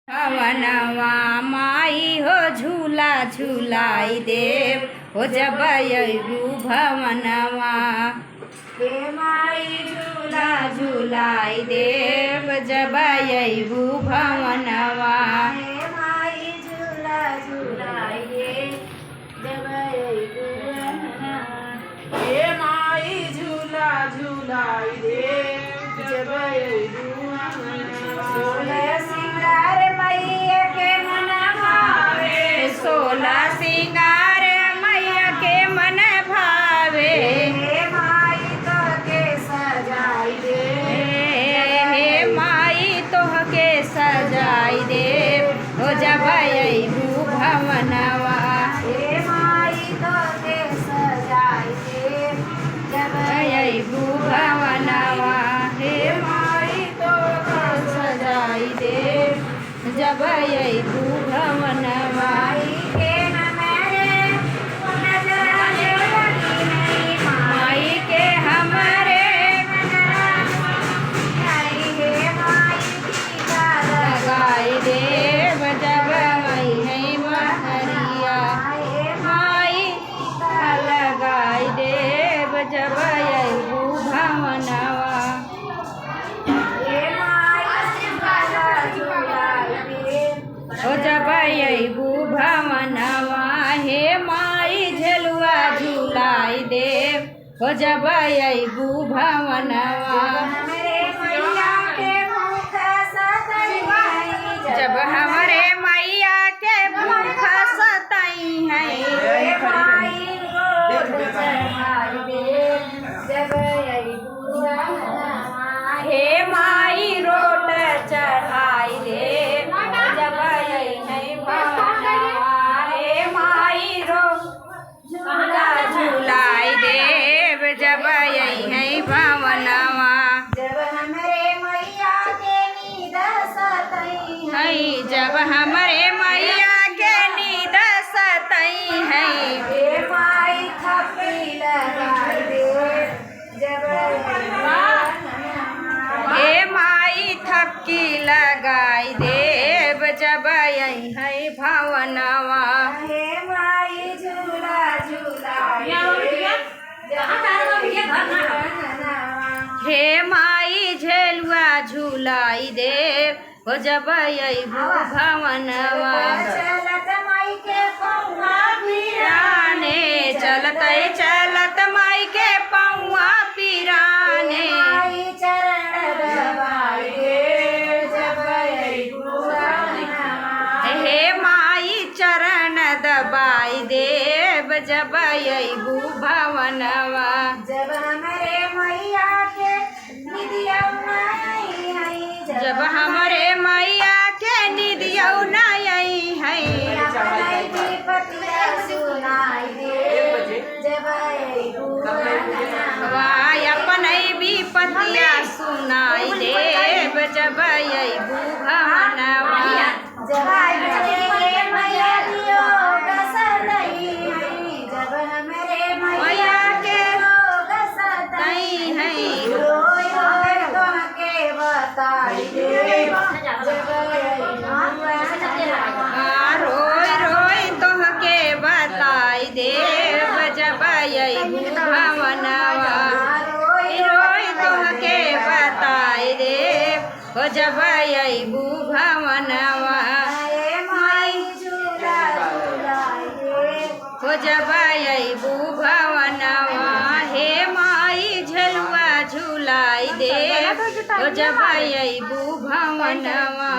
भवनवा माई हो झूला झूलाई देव हो जब अयबू भवनवा हे माई झूला झूलाई देव जब अयबू भवनवा हे माई झूला झूलाई देव जब अयबू भवनवा हे माई झूला झूलाई देव जब अयबू भवनवा। सोलह सिंगार मैया के मन भावे सोलह सिंगार मैया के मन भावे हे माई तो के सजाई दे हे माई तो के सजाई दे हो जब अयबू भवनवा हे माई तो के सजाई दे जब अयबू भवनवा हे माई तो के सजाई दे जब अयबू भवनवा के न मेरे नजर लगी नहीं माई के हमारे नहीं हे माई टीका लगाई देव जब मई है महरिया हे माई टीका लगाई देव जब अयबू भवनवा हो जब अयबू भवनवा हे माई झलुआ झूलाई देव हो जब अयबू भवनवा जब हमारे मैया के मुख सतई है हे माई रोट चढ़ाई दे जब हे माई रो झूला झूलाई देव जब है भवनवा जब हमरे मैया के नींद सतई है जब हमरे मैया के नींद सतई है हे माई थपी लगाई दे जब हे माई थपकी लगाई देव जब है भवनवा हे माई झूला झूलाई हे माई झेलुआ झूलाई देव हो जब अयबू भवनवा चलत माई के पौआ पिराने चलत माई के पौआ पिराने हे माई चरण दबाई देव जब अयबू भवनवा जब हमरे मैया के निदिया जब हमरे मैया के निदिया नहीं है अपन विपतिया सुनाई देव जब अयबू भवनवा मैया के नहीं है रोई रोई तोहके बताई देव जब अयबू भवनवा रोई तोहके बताई देव हो जब अयबू भवनवा हो जब अयबू भवनवा हे माई झलुआ झूलाई देव हो जब अयबू भवनवा